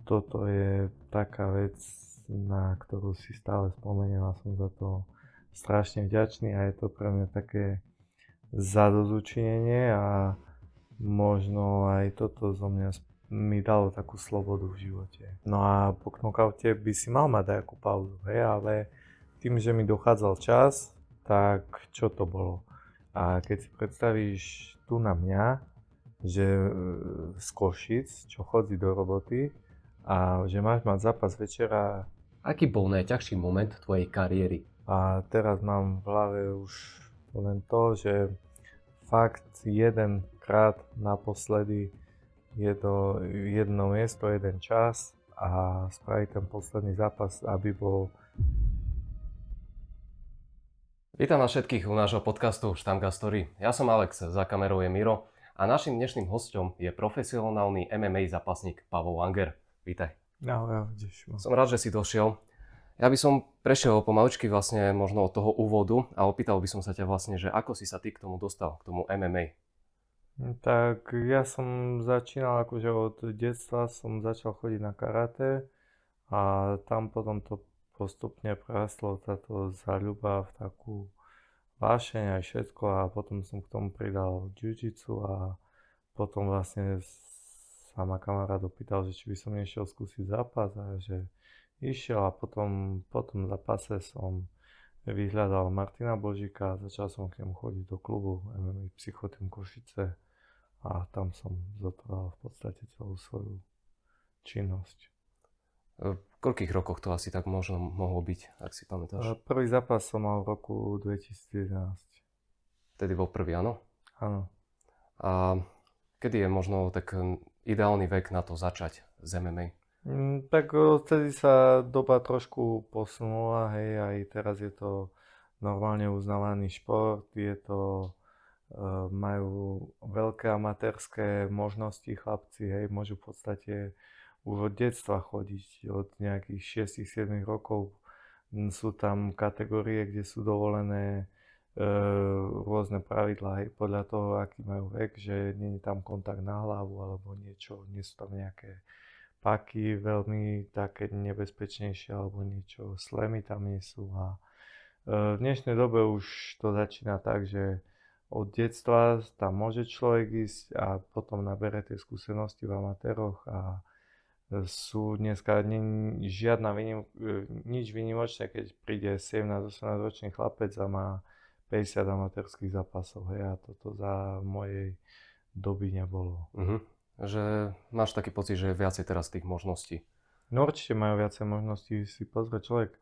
toto je taká vec, na ktorú si stále spomeniem a som za to strašne vďačný a je to pre mňa také zadozučinenie a možno aj toto zo mňa mi dalo takú slobodu v živote. No a po knockoute by si mal mať nejakú pauzu, hej, ale tým, že mi dochádzal čas, tak čo to bolo? A keď si predstavíš tu na mňa, že z Košic, čo chodí do roboty a že máš mať zápas večera. Aký bol najťažší moment tvojej kariéry? A teraz mám v hlave už len to, že fakt jedenkrát naposledy je to jedno miesto, jeden čas a spraviť ten posledný zápas, aby bol. Vítam vás všetkých u nášho podcastu Štamgastory. Ja som Alex, za kamerou je Miro a našim dnešným hosťom je profesionálny MMA zápasník Pavol Langer. Vítaj. No, Som rád, že si došiel. Ja by som prešiel pomaličky vlastne možno od toho úvodu a opýtal by som sa ťa vlastne, že ako si sa ty k tomu dostal, k tomu MMA? Tak ja som začínal akože od detstva, som začal chodiť na karate a tam potom to postupne prerastlo táto záľuba v takú vášeň aj všetko a potom som k tomu pridal jiu-jitsu a potom vlastne sa ma kamarát opýtal, že či by som nešiel skúsiť zápas a že išiel a potom po tom zápase som vyhľadal Martina Božíka a začal som k nemu chodiť do klubu MMA Psychotém Košice a tam som zotrval v podstate celú svoju činnosť. V koľkých rokoch to asi tak možno mohlo byť, ak si pamätáš? Prvý zápas som mal v roku 2011. Vtedy bol prvý, áno? Áno. A kedy je možno tak ideálny vek na to začať z MMA? Tak vtedy sa doba trošku posunula, hej, aj teraz je to normálne uznávaný šport, majú veľké amatérske možnosti chlapci, hej, môžu v podstate už od detstva chodiť, od nejakých 6-7 rokov sú tam kategórie, kde sú dovolené rôzne pravidlá, hej, podľa toho, aký majú vek, že nie je tam kontakt na hlavu alebo niečo, nie sú tam nejaké paky veľmi také nebezpečnejšie alebo niečo, slemy tam nie sú a v dnešnej dobe už to začína tak, že od detstva tam môže človek ísť a potom nabere tie skúsenosti v amatéroch a sú dneska nič výnimočné, keď príde 17-18 ročný chlapec a má 50 amatérskych zápasov, hej, a toto za mojej doby nebolo. Že máš taký pocit, že je viacej teraz tých možností? No určite majú viacej možností, si pozrie človek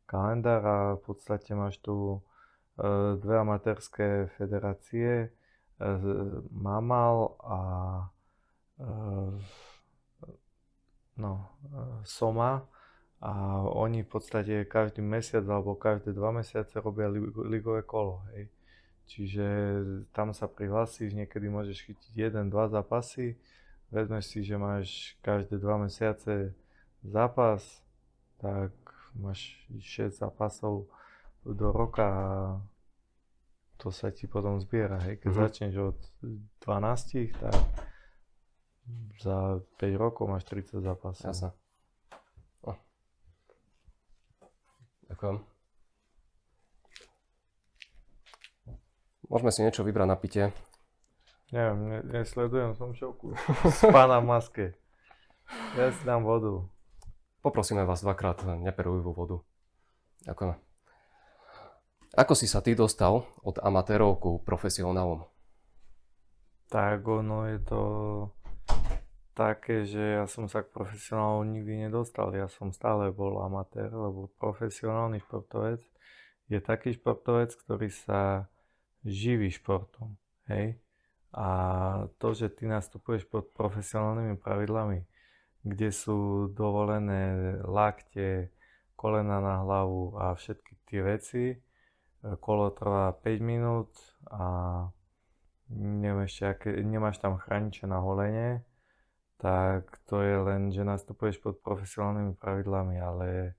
kalendár a v podstate máš tu dve amatérske federácie, MAMAL a SOMA a oni v podstate každý mesiac alebo každé 2 mesiace robia ligové kolo, hej. Čiže tam sa prihlásiš, niekedy môžeš chytiť 1-2 zápasy, vezmeš si, že máš každé 2 mesiace zápas, tak máš 6 zápasov do roka a to sa ti potom zbiera, hej. Keď začneš od 12, tak za 5 rokov máš 30 zápasov. Jasne. Ďakujem. Môžeme si niečo vybrať na pitie. Neviem, nesledujem somšovku z pána v maske. Ja si dám vodu. Poprosíme vás dvakrát neperujivú vodu. Ďakujeme. Ako si sa ty dostal od amatérov ku profesionálom? Tak ono je to také, že ja som sa k profesionálom nikdy nedostal. Ja som stále bol amatér, lebo profesionálny športovec je taký športovec, ktorý sa živí športom. Hej? A to, že ty nastupuješ pod profesionálnymi pravidlami, kde sú dovolené lakte, kolena na hlavu a všetky tie veci, kolo trvá 5 minút a nemáš tam chrániče na holene, tak to je len, že nastupuješ pod profesionálnymi pravidlami, ale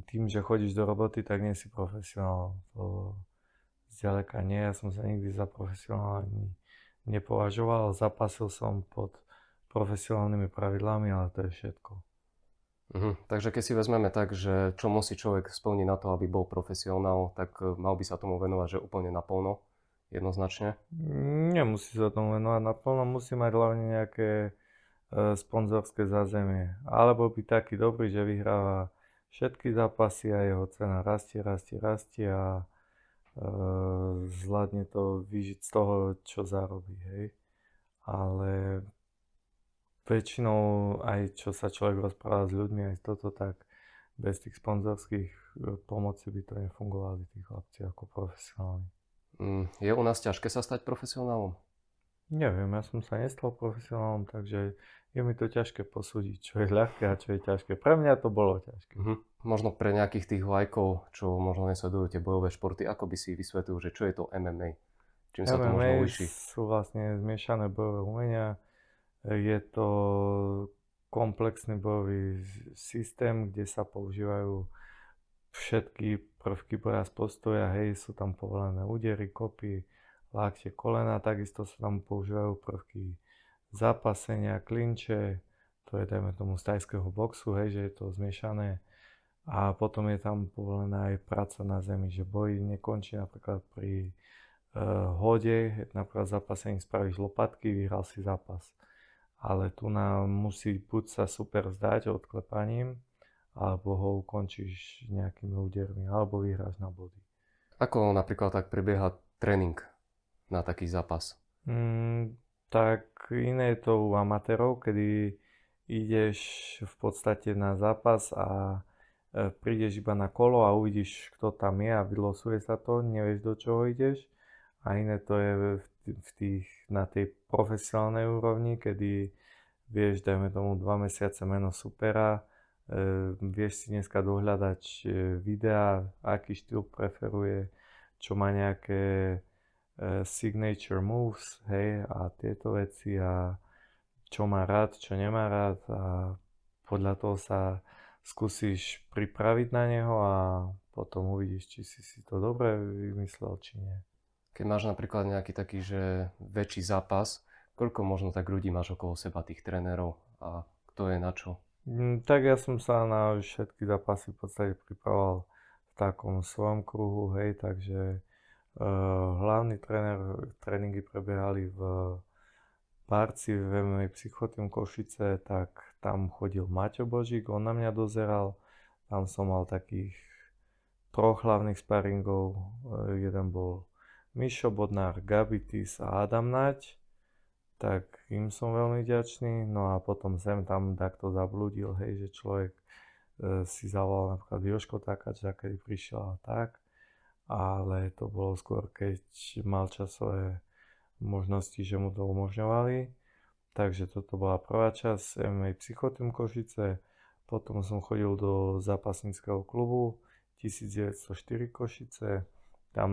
tým, že chodíš do roboty, tak nie si profesionál. To zďaleka nie, ja som sa nikdy za profesionála nepovažoval, zapasil som pod profesionálnymi pravidlami, ale to je všetko. Takže keď si vezmeme tak, že čo musí človek splniť na to, aby bol profesionál, tak mal by sa tomu venovať, že úplne naplno, jednoznačne. Nemusí sa tomu venovať naplno, musí mať hlavne nejaké sponzorské zázemie. Alebo byť taký dobrý, že vyhráva všetky zápasy a jeho cena rastie a zvládne to vyžiť z toho, čo zarobí, hej. Ale väčšinou aj čo sa človek rozpráva s ľuďmi, aj toto, tak bez tých sponzorských pomoci by to nefungovali tí chlapci ako profesionálni. Je u nás ťažké sa stať profesionálom? Neviem, ja som sa nestal profesionálom, takže je mi to ťažké posúdiť, čo je ľahké a čo je ťažké. Pre mňa to bolo ťažké. Možno pre nejakých tých lajkov, čo možno nesledujú tie bojové športy, ako by si vysvetlil, že čo je to MMA? Čím sa to možno MMA líši? sú vlastne zmiešané bojové umenia. Je to komplexný bojový systém, kde sa používajú všetky prvky boja z postoja, hej, sú tam povolené údery, kopy, lakte, kolena, takisto sa tam používajú prvky zápasenia, klinče, to je dajme tomu z tajského boxu, hej, že je to zmiešané. A potom je tam povolená aj práca na zemi, že boj nekončí napríklad pri hode, napríklad zápasení spravíš lopatky, vyhral si zápas. Ale tu nám musí buď sa super zdať odklepaním, alebo ho ukončíš nejakými údermi, alebo vyhráš na body. Ako napríklad tak prebieha tréning na taký zápas? Tak iné je to u amatérov, kedy ideš v podstate na zápas a prídeš iba na kolo a uvidíš, kto tam je a vylosuje sa to, nevieš, do čoho ideš. A iné to je na tej profesionálnej úrovni, kedy vieš, dajme tomu 2 mesiace meno supera, vieš si dneska dohľadať videá, aký štýl preferuje, čo má nejaké signature moves, hej, a tieto veci a čo má rád, čo nemá rád a podľa toho sa skúsiš pripraviť na neho a potom uvidíš, či si to dobre vymyslel, či nie. Keď máš napríklad nejaký taký, že väčší zápas, koľko možno tak ľudí máš okolo seba, tých trénerov a kto je na čo? Tak ja som sa na všetky zápasy v podstate pripravoval v takom svojom kruhu, hej, takže hlavný tréningy prebiehali v Barci v MMA Psychotým Košice, tak tam chodil Maťo Božík, on na mňa dozeral, tam som mal takých troch hlavných sparingov, jeden bol Mišo Bodnár, Gabitis a Adam Nať, tak im som veľmi vďačný. No a potom sem tam takto zablúdil, hej, že človek si zavolal napríklad Joško Takáča, keď prišiel a tak. Ale to bolo skôr, keď mal časové možnosti, že mu to umožňovali. Takže toto bola prvá časť MMA Psychotým Košice. Potom som chodil do zápasníckeho klubu 1904 Košice. Tam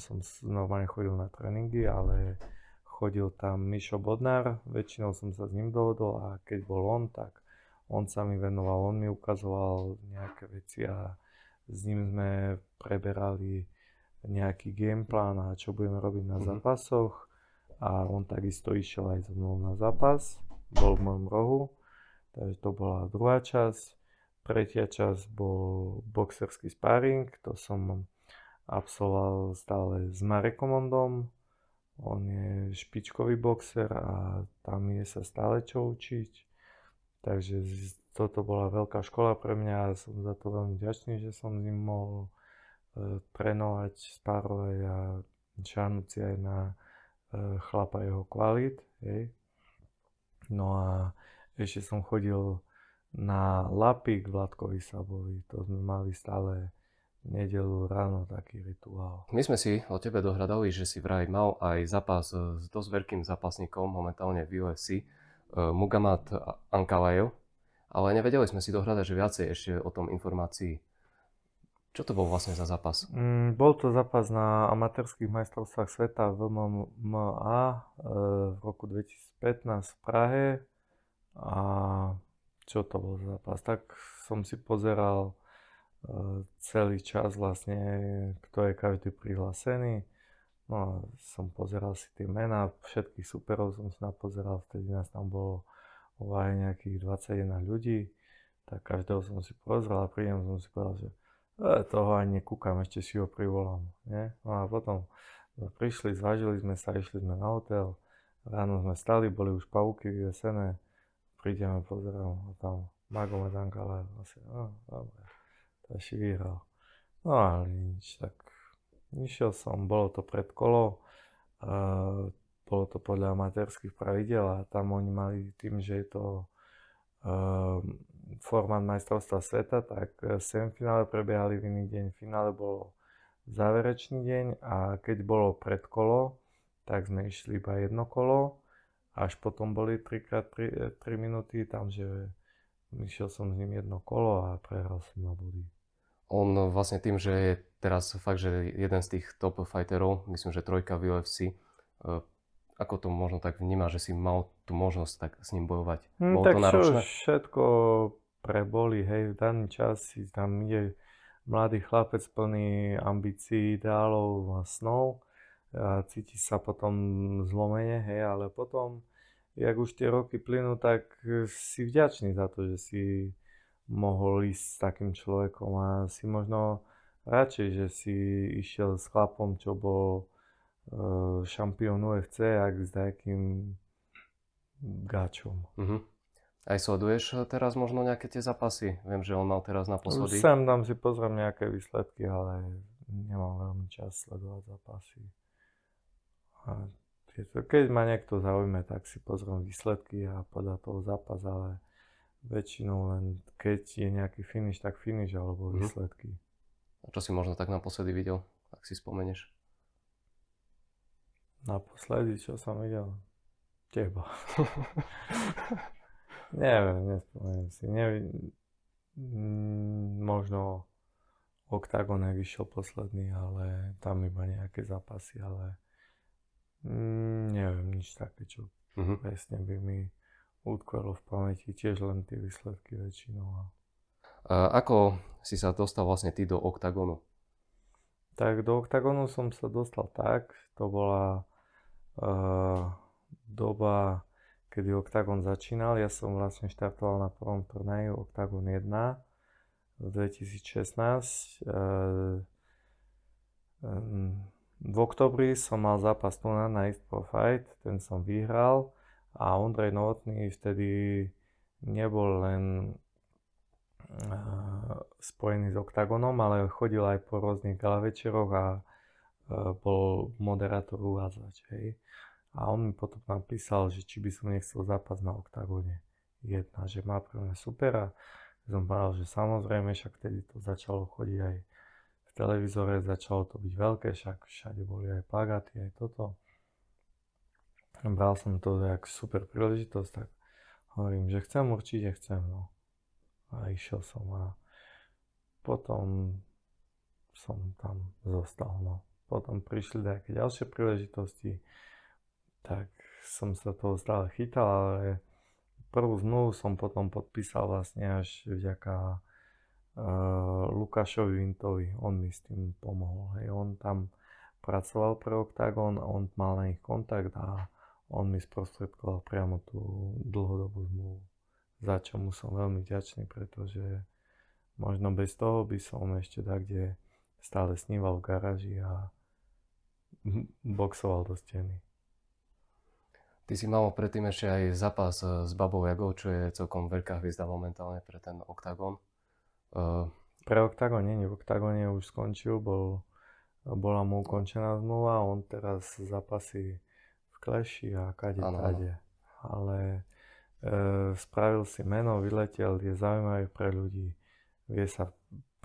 som normálne chodil na tréningy, ale chodil tam Mišo Bodnár, väčšinou som sa s ním dohodol a keď bol on, tak on sa mi venoval, on mi ukazoval nejaké veci a s ním sme preberali nejaký gameplán a čo budeme robiť na zápasoch a on takisto išiel aj so mnou na zápas, bol v mojom rohu, takže to bola druhá časť. Tretia časť bol boxerský sparring, to som absolvoval stále s Marekom Ondom. On je špičkový boxer a tam je sa stále čo učiť. Takže toto bola veľká škola pre mňa a som za to veľmi vďačný, že som s ním mohol trénovať, spárovať a šáhnuť si aj na chlapa jeho kvalit. Hej. No a ešte som chodil na Lapík Vladkovi Sabovi, to sme mali stále nedeľu ráno taký rituál. My sme si o tebe dohľadali, že si vraj mal aj zápas s dosť veľkým zápasníkom momentálne v UFC, Muhammad Ankalaev, ale nevedeli sme si dohľadať, že viacej ešte o tom informácií. Čo to bol vlastne za zápas? Bol to zápas na amatérskych majstrovstvách sveta v MMA v roku 2015 v Prahe a čo to bol za zápas? Tak som si pozeral celý čas vlastne, kto je každý prihlásený. No a som pozeral si tie mená, všetkých superov som si napozeral, vtedy nás tam bolo nejakých 21 ľudí. tak každého som si pozrel a prídem som si povedal, že toho ani nekúkam, ešte si ho privolám, nie? No a potom prišli, zvážili sme sa, išli sme na hotel, ráno sme stali, boli už pavúky vyvesené, prídeme, pozerám a tam Magomed Ankalaev, asi, no dobre, to ešte vyhral. No ale nič, tak išiel som, bolo to pred kolo, bolo to podľa amatérskych pravidel a tam oni mali tým, že je to formát majstrovstva sveta, tak semifinále prebiehali v iný deň, v finále bolo záverečný deň a keď bolo predkolo, tak sme išli iba jedno kolo, až potom boli 3x3 minúty, tam že išiel som s ním jedno kolo a prehral som na body. On vlastne tým, že je teraz fakt, že jeden z tých top fighterov, myslím, že trojka v UFC, ako to možno tak vníma, že si mal tú možnosť tak s ním bojovať? Bolo Tak to čo, náročné? všetko preboli, hej, v daný čas si tam ide mladý chlapec plný ambícií, ideálov a snov a cíti sa potom zlomene, hej, ale potom, jak už tie roky plynú, tak si vďačný za to, že si mohol ísť s takým človekom a si možno radšej, že si išiel s chlapom, čo bol šampión UFC, ak s takým gáčom. Aj sleduješ teraz možno nejaké tie zápasy? Viem, že on mal teraz naposledy. Sem tam si pozriem nejaké výsledky, ale nemám veľmi čas sledovať zápasy. A keď ma niekto zaujme, tak si pozriem výsledky a podľa toho zápas, ale väčšinou len keď je nejaký finish, tak finish alebo výsledky. A čo si možno tak naposledy videl, ak si spomenieš? Naposledy, čo som videl? Teba. Neviem, nespomeniem si. Možno Octagon, ak išiel posledný, ale tam iba nejaké zápasy, ale neviem, nič také, čo presne by mi utkvelo v pamäti, tiež len tie výsledky väčšinou. Ako si sa dostal vlastne ty do Octagonu? Tak do Octagonu som sa dostal tak, to bola doba, kedy Octagon začínal. Ja som vlastne štartoval na prvom turnaji Octagon 1 v 2016. V oktobri som mal zápas tu na East Pro Fight, ten som vyhral a Ondrej Novotný vtedy nebol len spojený s Octagonom, ale chodil aj po rôznych gala večeroch a bol moderátor uvádzač, hej. A on mi potom napísal, že či by som nechcel zápas na Octagone 1, že má pre mňa super a som povedal, že samozrejme, však vtedy to začalo chodiť aj v televízore, začalo to byť veľké, však všade boli aj plagáty, aj toto. Bral som to jak super príležitosť, tak hovorím, že určite chcem, no. A išiel som a potom som tam zostal, no. Potom prišli nejaké ďalšie príležitosti, tak som sa toho stále chytal, ale prvú zmluvu som potom podpísal vlastne až vďaka Lukášovi Vintovi, on mi s tým pomohol, hej. On tam pracoval pre Octagon, on mal na nich kontakt a on mi sprostredkoval priamo tú dlhodobú zmluvu, za čo mu som veľmi vďačný, pretože možno bez toho by som ešte tak, kde stále sníval v garáži a boxoval do steny. Ty si mal predtým ešte aj zápas s Babou Jagou, čo je celkom veľká hviezda momentálne pre ten Octagon. Pre Octagon nie, v Octagone už skončil, bola mu ukončená zmluva, on teraz zápasí v Clashi a kade. Ale spravil si meno, vyletel, je zaujímavý pre ľudí, vie sa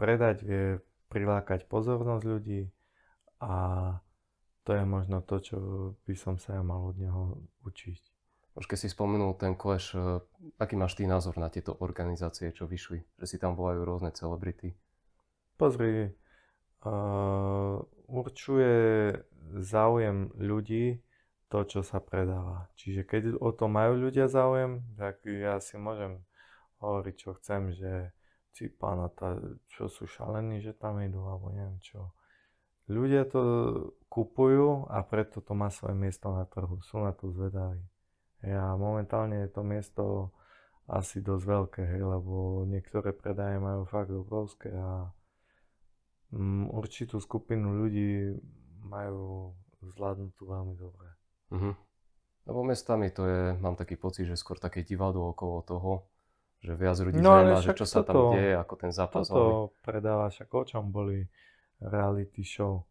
predať, vie prilákať pozornosť ľudí a to je možno to, čo by som sa ja mal od neho učiť. Už keď si spomenul ten Clash, aký máš ty názor na tieto organizácie, čo vyšli? Že si tam volajú rôzne celebrity? Pozri, určuje záujem ľudí to, čo sa predáva. Čiže keď o to majú ľudia záujem, tak ja si môžem hovoriť, čo chcem, že pána, čo sú šalení, že tam idú, alebo neviem čo. Ľudia to kupujú a preto to má svoje miesto na trhu. Sú na to zvedaví. Ja momentálne je to miesto asi dosť veľké, hej, lebo niektoré predaje majú fakt obrovské a určitú skupinu ľudí majú zvládnutú veľmi dobre. Mhm. Lebo mestami to je, mám taký pocit, že skôr také divadlo okolo toho, že viac ľudí No ale zaujíma, že však čo sa tam deje, ako ten zápas hlavný. toto predáva, však o čom boli reality show?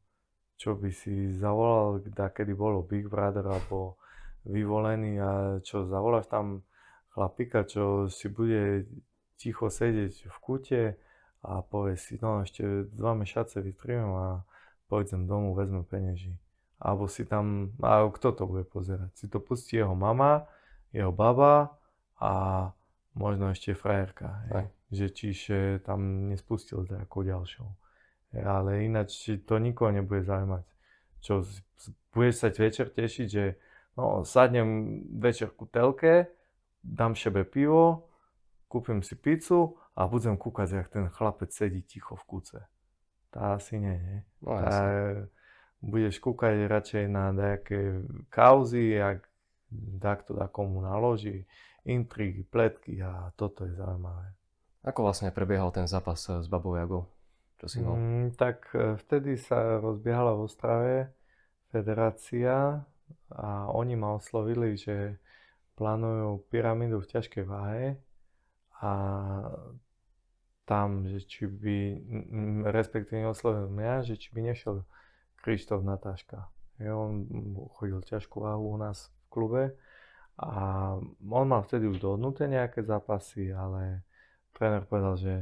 Čo by si zavolal, kedy bolo Big Brother alebo Vyvolený a čo zavoláš tam chlapíka, čo si bude ticho sedieť v kúte a povie si, no ešte 2 mesiace vytriem a pôjdem domov, vezmem penieži. Alebo si tam, a kto to bude pozerať? Si to pustí jeho mama, jeho baba a možno ešte frajerka, hej. Aj. Že čiže tam nespustil nejakou ďalšou. Ale ináč to nikoho nebude zaujímať. Čo, budeš sa večer tešiť, že no, sadnem večer ku telke, dám šebe pivo, kúpim si pizzu a budem kúkať, jak ten chlapec sedí ticho v kúce. Tá asi nie. No Tá, jasne. budeš kúkať radšej na nejaké kauzy, jak takto komu naloží, intrigy, pletky a toto je zaujímavé. Ako vlastne prebiehal ten zápas s Babou Jagou? Čo si mal? Tak vtedy sa rozbiehala v Ostrave federácia a oni ma oslovili, že plánujú pyramídu v ťažkej váhe a tam, že či by, respektíve oslovil mňa, že či by nešiel Krištof Natáška. On chodil ťažkú váhu u nás v klube a on mal vtedy už dohodnuté nejaké zápasy, ale tréner povedal, že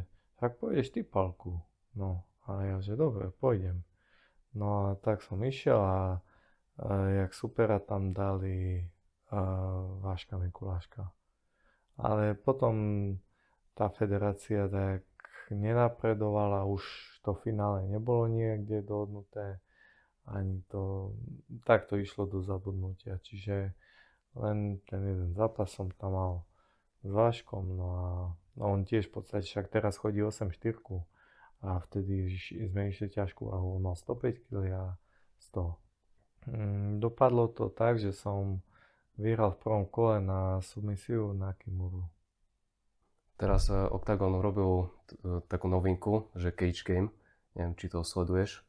tak pôjdeš ty, Palku. No a ja, že dobre, pôjdem. No a tak som išiel a jak supera tam dali Váška Mikuláška. Ale potom tá federácia tak nenapredovala, už to finále nebolo niekde dohodnuté, ani to, tak to išlo do zabudnutia, čiže len ten jeden zápas som tam mal s Váškom, no a no on tiež v podstate však teraz chodí 8-4 a vtedy sme išli ťažkú váhu, on mal 105 kg a 100. Dopadlo to tak, že som vyhral v prvom kole na submisiu na Kimuru. Teraz Octagon robil takú novinku, že Cage Game. Neviem, či to sleduješ.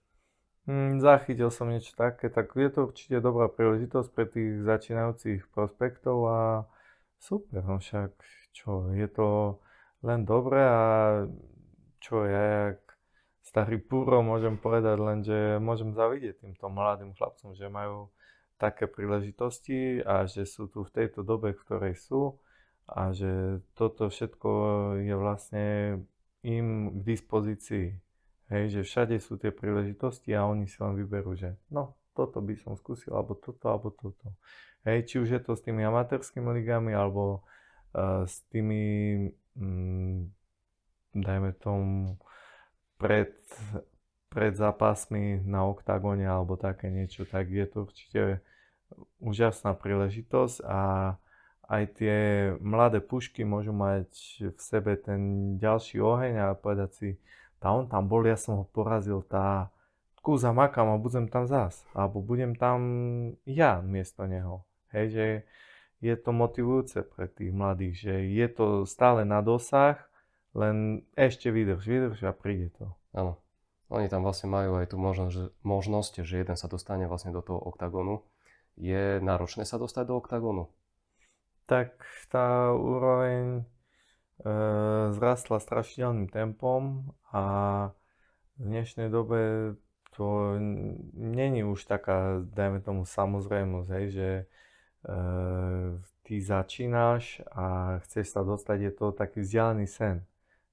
Zachytil som niečo také, tak je to určite dobrá príležitosť pre tých začínajúcich prospektov a super, no však čo, je to len dobré a čo ja, jak starý púro, môžem povedať len, že môžem zavidieť týmto mladým chlapcom, že majú také príležitosti a že sú tu v tejto dobe, v ktorej sú a že toto všetko je vlastne im k dispozícii. Hej, že všade sú tie príležitosti a oni si len vyberú, že no, toto by som skúsil, alebo toto. Hej, či už je to s tými amatérskými ligami, alebo s tými, dajme tomu, pred zápasmi na oktagóne alebo také niečo, tak je to určite úžasná príležitosť a aj tie mladé pušky môžu mať v sebe ten ďalší oheň a povedať si, on tam bol, ja som ho porazil, kúza makam a budem tam zás, alebo budem tam ja miesto neho. Hej, že je to motivujúce pre tých mladých, že je to stále na dosah, len ešte vydrž a príde to. Áno. Oni tam vlastne majú aj tú možnosť, že jeden sa dostane vlastne do toho oktagónu. Je náročné sa dostať do oktagónu? Tak tá úroveň zrastla strašidelným tempom a v dnešnej dobe to není už taká, dajme tomu, samozrejmosť, hej, že ty začínaš a chceš sa dostať, je to taký vzdialený sen.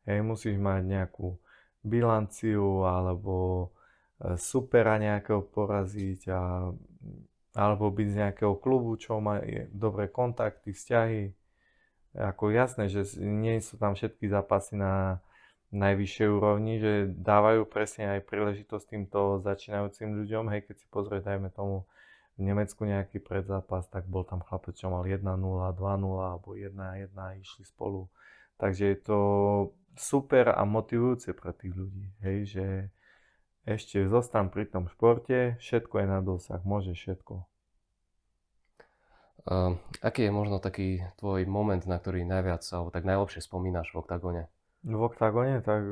Hej, musíš mať nejakú bilanciu alebo supera nejakého poraziť alebo byť z nejakého klubu, čo má dobré kontakty, vzťahy. Ako jasné, že nie sú tam všetky zápasy na najvyššej úrovni, že dávajú presne aj príležitosť týmto začínajúcim ľuďom. Hej, keď si pozrieš, dajme tomu v Nemecku nejaký predzápas, tak bol tam chlapec, čo mal 1-0, 2-0 alebo 1-1, išli spolu. Takže je to super a motivujúce pre tých ľudí, hej, že ešte zostan pri tom športe, všetko je na dosah, môže všetko. Aký je možno taký tvoj moment, na ktorý najviac alebo tak najlepšie spomínaš v Oktagone? V Oktagone tak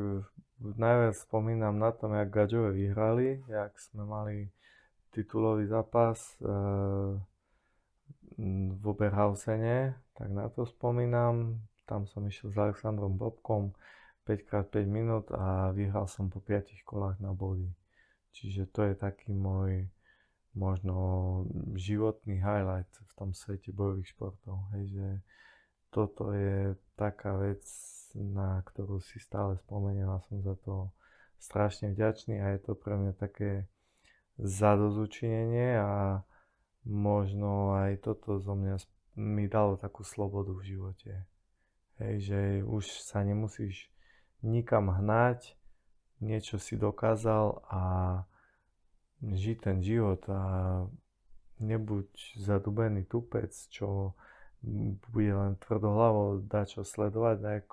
najviac spomínam na tom, jak Gadžove vyhrali, jak sme mali titulový zápas v Oberhausene, tak na to spomínam. Tam som išiel s Alexandrom Bobkom 5x5 minút a vyhral som po 5 kolách na body. Čiže to je taký môj možno životný highlight v tom svete bojových športov. Hej, že toto je taká vec, na ktorú si stále spomeniem a som za to strašne vďačný a je to pre mňa také zadozučinenie a možno aj toto zo mňa mi dalo takú slobodu v živote. Hej, že už sa nemusíš nikam hnať, niečo si dokázal a žiť ten život a nebuď zadubený tupec, čo bude len tvrdohlavo dačo sledovať,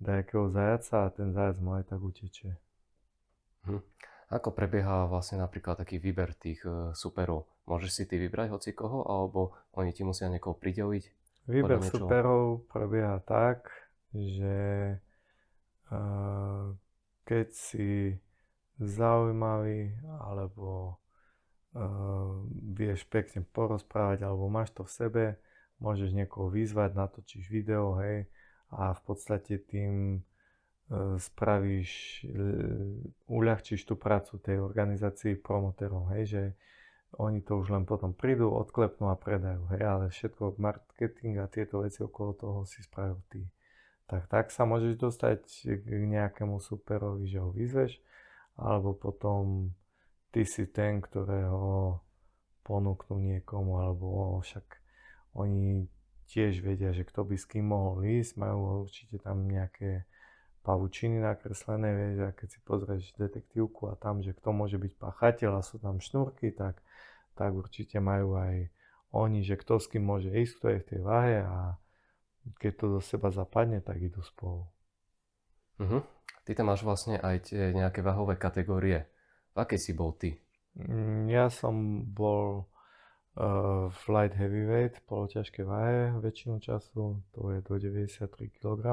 dajakého zajaca a ten zajac mu aj tak utečie. Ako prebieha vlastne napríklad taký výber tých superov? Môžeš si ty vybrať hoci koho, alebo oni ti musia niekoho prideliť? Výber superov prebieha tak, že keď si zaujímavý alebo vieš pekne porozprávať alebo máš to v sebe, môžeš niekoho vyzvať, natočíš video, hej, a v podstate tým uľahčíš tú prácu tej organizácii promotérom, hej, že oni to už len potom prídu, odklepnú a predajú, hej, ale všetko marketing a tieto veci okolo toho si spravil ty. Tak sa môžeš dostať k nejakému superovi, že ho vyzveš, alebo potom ty si ten, ktorého ponúknú niekomu, alebo však oni tiež vedia, že kto by s kým mohol ísť, majú určite tam nejaké pavučiny nakreslené, vieš, a keď si pozrieš detektívku a tam, že kto môže byť páchateľ a sú tam šnúrky, tak určite majú aj oni, že kto s kým môže ísť, kto je v tej váhe a keď to do seba zapadne, tak idú spolu. Ty tam máš vlastne aj tie nejaké váhové kategórie. V akej si bol ty? Ja som bol v light heavyweight, poloťažké váhe väčšinu času, to je do 93 kg.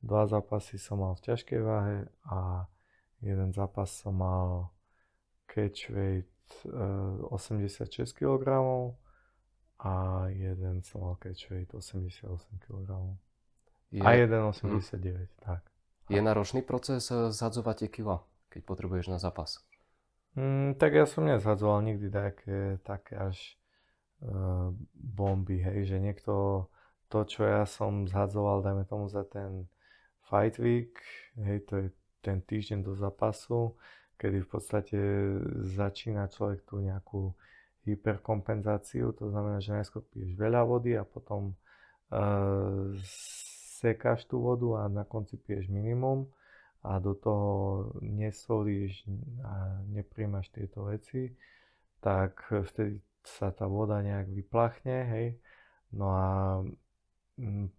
2 zápasy som mal v ťažkej váhe a jeden zápas som mal catchweight 86 kg a jeden som mal catchweight 88 kg. A jeden 89, tak. Je náročný proces zhadzovať tie kila, keď potrebuješ na zápas? Tak ja som nezhadzoval nikdy také až bomby, hej, že niekto to, čo ja som zhadzoval, dajme tomu za ten fight week, hej, to je ten týždeň do zápasu, kedy v podstate začína človek tú nejakú hyperkompenzáciu, to znamená, že najskôr piješ veľa vody a potom sekáš tú vodu a na konci piješ minimum a do toho nesolíš a nepríjmaš tieto veci, tak vtedy sa tá voda nejak vyplachne, hej. No a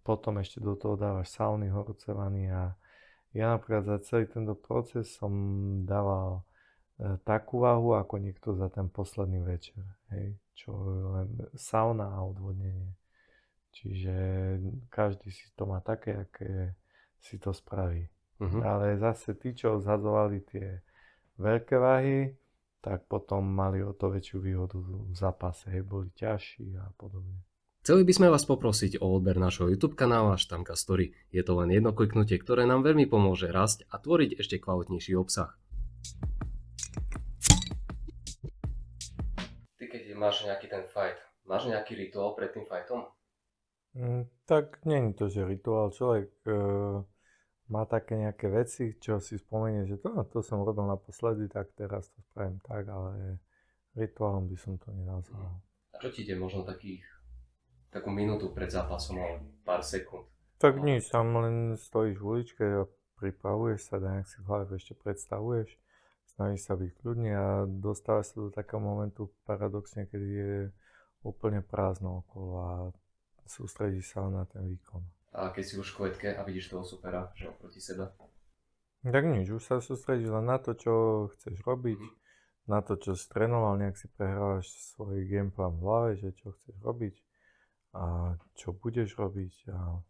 potom ešte do toho dávaš sauny, horúce vany a ja napríklad za celý tento proces som dával takú váhu ako niekto za ten posledný večer, hej, čo len sauna a odvodnenie. Čiže každý si to má také, aké si to spraví. Ale zase tí, čo zhadzovali tie veľké váhy, tak potom mali o to väčšiu výhodu v zápase, hej, boli ťažší a podobne. Chceli by sme vás poprosiť o odber nášho YouTube kanála Štamka Story. Je to len jedno kliknutie, ktoré nám veľmi pomôže rásť a tvoriť ešte kvalitnejší obsah. Ty keď máš nejaký ten fight, máš nejaký rituál pred tým fightom? Tak nie je to, že rituál. Človek má také nejaké veci, čo si spomenie, že to som robil naposledy, tak teraz to spravím tak, ale rituálom by som to nenazval. A čo ti ide možno takú minútu pred zápasom alebo pár sekúnd? Tak nič, tam len stojíš v uličke a pripravuješ sa, nejak si v hlave ešte predstavuješ, snažíš sa byť kľudný a dostávaš sa do takého momentu paradoxne, kedy je úplne prázdno okolo a sústredíš sa na ten výkon. A keď si už v kvetke a vidíš toho supera, že oproti sebe? Tak nič, už sa sústredíš len na to, čo chceš robiť, na to, čo si trénoval, nejak si prehrávaš svoj gameplan v hlave, že čo chceš robiť a čo budeš robiť a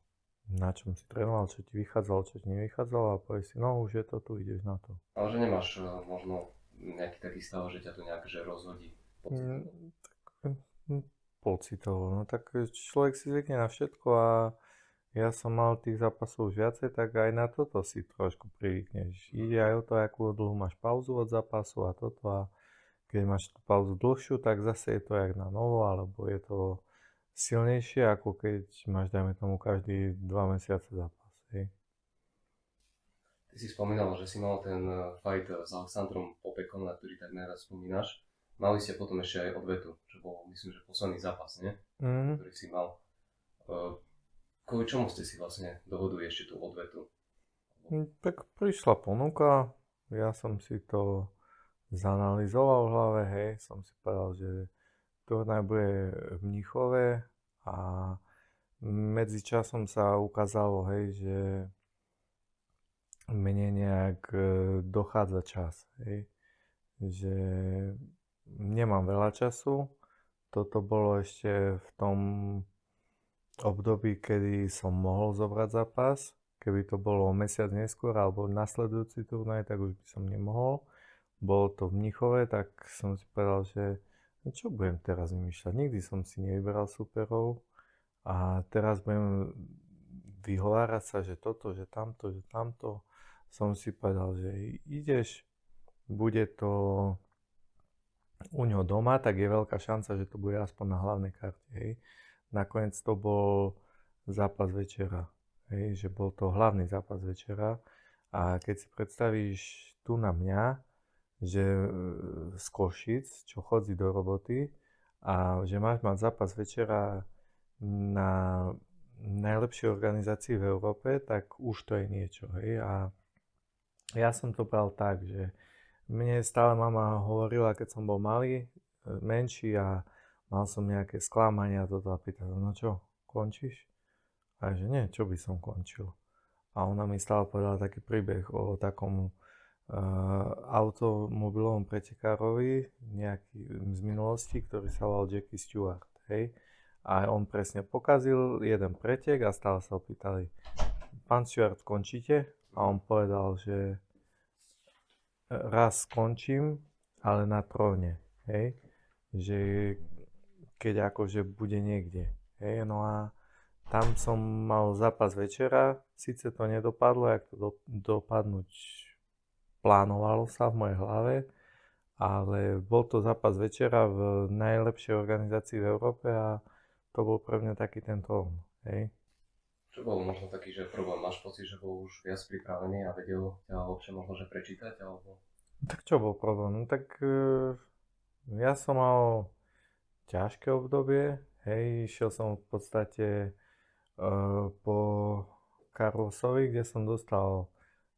na čom si trénoval, čo ti vychádzalo, čo ti nevychádzalo a povieš si, no už je to tu, ideš na to. Ale že nemáš možno nejaký taký stav, že ťa to nejak že rozhodí pocitovo. Pocitovo, no tak človek si zvykne na všetko a ja som mal tých zápasov už viacej, tak aj na toto si trošku privykneš. Ide aj o to, akú dlhú máš pauzu od zápasu a toto a keď máš tú pauzu dlhšiu, tak zase je to jak na novo, alebo je to silnejšie, ako keď máš, dajme tomu, každý 2 mesiace zápas, hej. Ty si spomínal, že si mal ten fight s Alexandrom Popekom, na ktorý tak najviac spomínaš. Mali ste potom ešte aj odvetu, čo bol, myslím, že posledný zápas, nie? Ktorý si mal. Kvôli čomu ste si vlastne dohodli ešte tú odvetu? Tak prišla ponuka, ja som si to zanalizoval v hlave, hej, som si povedal, že turnaj bude v Mníchove a medzi časom sa ukázalo, hej, že mne nejak dochádza čas, hej, že nemám veľa času. Toto bolo ešte v tom období, kedy som mohol zobrať zápas. Keby to bolo mesiac neskôr alebo nasledujúci turnaj, tak už by som nemohol. Bolo to v Mníchove, tak som si povedal, že čo budem teraz vymýšľať. Nikdy som si nevyberal superov a teraz budem vyhovárať sa, že toto, že tamto, že tamto. Som si povedal, že ideš, bude to u ňoho doma, tak je veľká šanca, že to bude aspoň na hlavnej karte, hej. Nakoniec to bol zápas večera, hej, že bol to hlavný zápas večera a keď si predstavíš tu na mňa, že z Košic, čo chodí do roboty a že máš mať zápas večera na najlepšej organizácii v Európe, tak už to je niečo, hej. A ja som to bral tak, že mne stále mama hovorila, keď som bol malý, menší a mal som nejaké sklamania a toto a pýtala, no čo, končíš? A že nie, čo by som končil? A ona mi stále povedala taký príbeh o takom automobilovom pretekárovi nejaký z minulosti, ktorý sa volal Jackie Stewart, hej? A on presne pokazil jeden pretek a stále sa opýtali, pán Stewart, končíte? A on povedal, že raz skončím, ale na tróne, hej, že keď akože bude niekde, hej, no a tam som mal zápas večera, síce to nedopadlo, jak to dopadnúť plánovalo sa v mojej hlave, ale bol to zápas večera v najlepšej organizácii v Európe a to bol pre mňa taký ten trón, hej. Čo bol možno taký, že problém? Máš pocit, že bol už viac pripravený a vedel ťa lepšie možno, že prečítať? Alebo... Tak čo bol problém? No tak ja som mal ťažké obdobie, hej, išiel som v podstate po Carlosovi, kde som dostal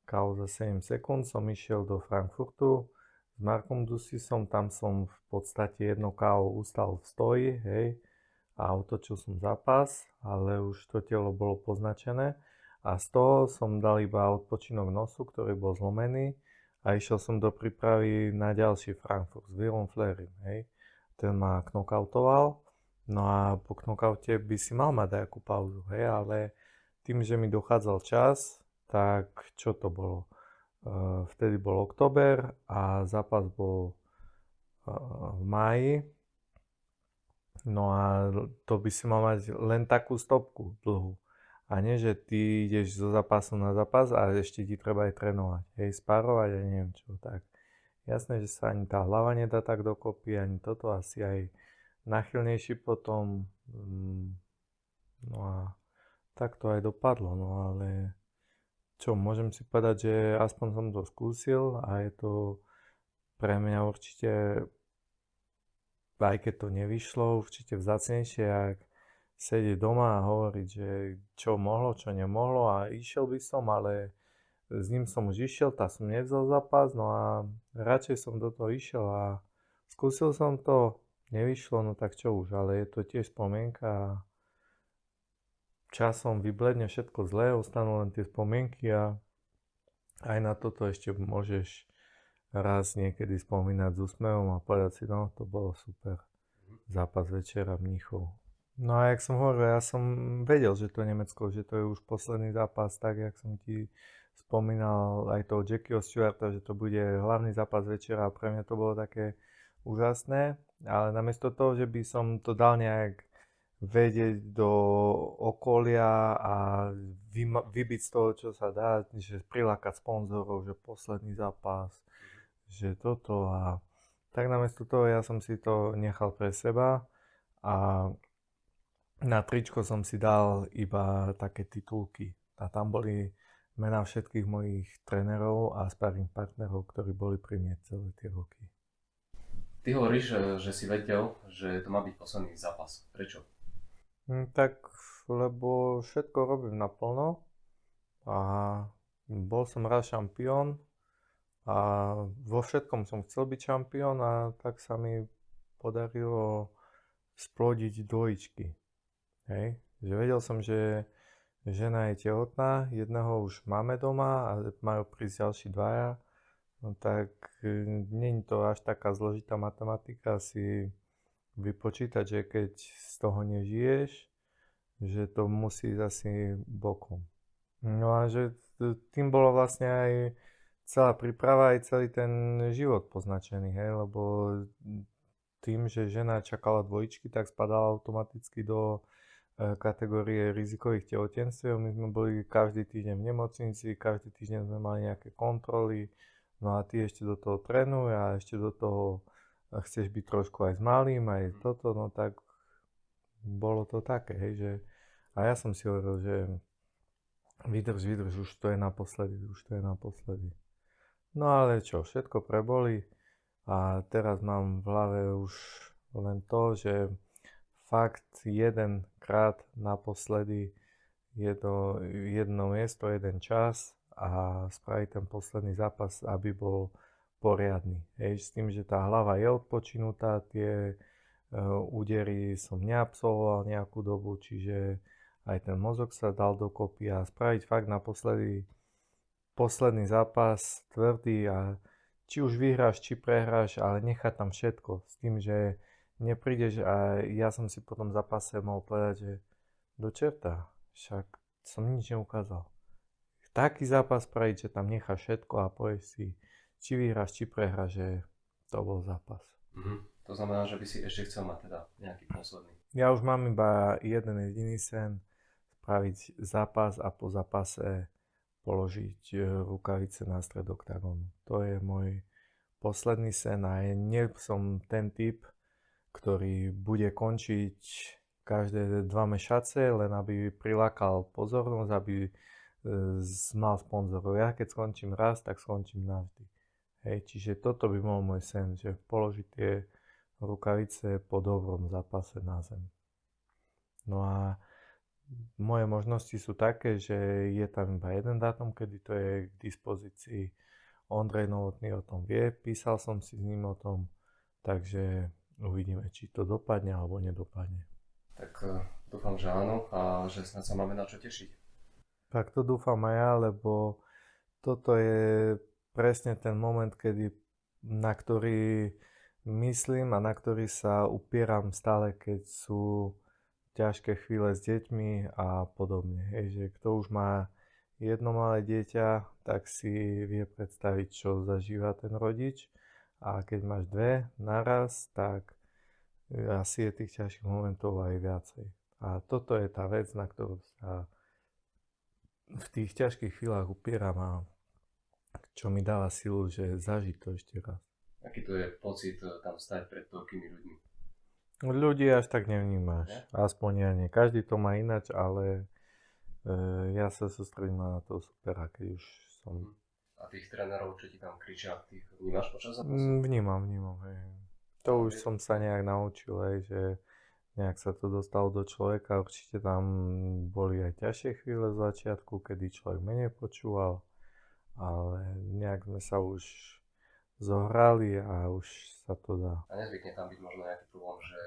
KO za 7 sekúnd, som išiel do Frankfurtu s Markom Dusisom, tam som v podstate jedno KO ustal v stoji, hej, a otočil som zápas, ale už to telo bolo poznačené a z toho som dal iba odpočinok nosu, ktorý bol zlomený a išiel som do prípravy na ďalší Frankfurt s Willom Flerim, hej. Ten ma knockoutoval, no a po knockoute by si mal mať nejakú pauzu, hej, ale tým, že mi dochádzal čas, tak čo to bolo? Vtedy bol október a zápas bol v máji. No a to by si mal mať len takú stopku dlhú. A nie, že ty ideš zo zápasu na zápas a ešte ti treba aj trénovať. Hej, spárovať a neviem čo. Tak jasné, že sa ani tá hlava nedá tak dokopy, ani toto asi aj náchylnejší potom. No a tak to aj dopadlo. No ale čo, môžem si povedať, že aspoň som to skúsil a je to pre mňa určite, aj keď to nevyšlo, určite vzácnejšie, ak sedieť doma a hovoriť, že čo mohlo, čo nemohlo a išiel by som, ale s ním som už išiel, tak som nevzal zápas, no a radšej som do toho išiel a skúsil som to, nevyšlo, no tak čo už, ale je to tiež spomienka a časom vybledne všetko zlé, ostanú len tie spomienky a aj na toto ešte môžeš raz niekedy spomínať s úsmevom a povedať si, no to bolo super. Zápas večera Mníchov. No a jak som hovoril, ja som vedel, že to Nemecko, že to je už posledný zápas, tak jak som ti spomínal aj toho Jackieho Stewarta, že to bude hlavný zápas večera a pre mňa to bolo také úžasné, ale namiesto toho, že by som to dal nejak vedieť do okolia a vybiť z toho, čo sa dá, že prilákať sponzorov, že posledný zápas, že toto a tak namiesto toho ja som si to nechal pre seba a na tričko som si dal iba také titulky a tam boli mená všetkých mojich trénerov a sparring partnerov, ktorí boli pri mne celé tie roky. Ty hovoríš, že si vedel, že to má byť posledný zápas. Prečo? Tak, lebo všetko robím naplno a bol som raz šampión a vo všetkom som chcel byť šampión a tak sa mi podarilo splodiť dvojičky. Hej. Že vedel som, že žena je tehotná, jedného už máme doma a majú prísť ďalší dvaja. No tak nie je to až taká zložitá matematika si vypočítať, že keď z toho nežiješ, že to musí ísť asi bokom. No a že tým bolo vlastne aj celá príprava, aj celý ten život poznačený, hej, lebo tým, že žena čakala dvojičky, tak spadala automaticky do kategórie rizikových tehotenstiev. My sme boli každý týždeň v nemocnici, každý týždeň sme mali nejaké kontroly, no a ty ešte do toho trénuj a ešte do toho chceš byť trošku aj s malým, aj toto, no tak bolo to také, hej, že a ja som si hovoril, že vydrž, už to je naposledy. No ale čo, všetko preboli a teraz mám v hlave už len to, že fakt jedenkrát naposledy jedno miesto, jeden čas a spraviť ten posledný zápas, aby bol poriadny. Hej, s tým, že tá hlava je odpočinutá, tie údery som neabsolvoval nejakú dobu, čiže aj ten mozog sa dal dokopy a spraviť fakt naposledy posledný zápas tvrdý a či už vyhráš, či prehráš, ale nechať tam všetko s tým, že neprídeš a ja som si po tom zápase mohol povedať, že do čerta, však som nič neukázal. Taký zápas spraviť, že tam necháš všetko a povieš si, či vyhráš, či prehráš, že to bol zápas. To znamená, že by si ešte chcel mať teda nejaký posledný. Ja už mám iba jeden jediný sen, spraviť zápas a po zápase položiť rukavice na stred oktagónu. To je môj posledný sen a nie som ten typ, ktorý bude končiť každé 2 mesiace, len aby prilákal pozornosť, aby mal sponzorov. Ja keď skončím raz, tak skončím navždy. Hej, čiže toto by bol môj sen, že položiť tie rukavice po dobrom zápase na zem. No a moje možnosti sú také, že je tam iba jeden dátum, kedy to je k dispozícii. Ondrej Novotný o tom vie, písal som si s ním o tom, takže uvidíme, či to dopadne alebo nedopadne. Tak dúfam, že áno a že snad sa máme na čo tešiť. Tak to dúfam aj ja, lebo toto je presne ten moment, na ktorý myslím a na ktorý sa upieram stále, keď sú ťažké chvíle s deťmi a podobne. Hej, že kto už má jedno malé dieťa, tak si vie predstaviť, čo zažíva ten rodič. A keď máš dve naraz, tak asi je tých ťažkých momentov aj viacej. A toto je tá vec, na ktorú sa v tých ťažkých chvíľach upieram a čo mi dáva silu, že zažiť to ešte raz. Aký to je pocit tam stať pred toľkými ľuďmi? Ľudí až tak nevnímaš. Aspoň ja nie. Každý to má ináč, ale ja sa sústredím na toho supera, keď už som... A tých trénerov, čo ti tam kričia, tých vnímaš počas zápasu? Vnímam, hej. To už som sa nejak naučil, hej, že nejak sa to dostalo do človeka. Určite tam boli aj ťažšie chvíle z začiatku, kedy človek menej počúval, ale nejak sme sa už zohrali a už sa to dá. A nezvykne tam byť možno nejaký problém, že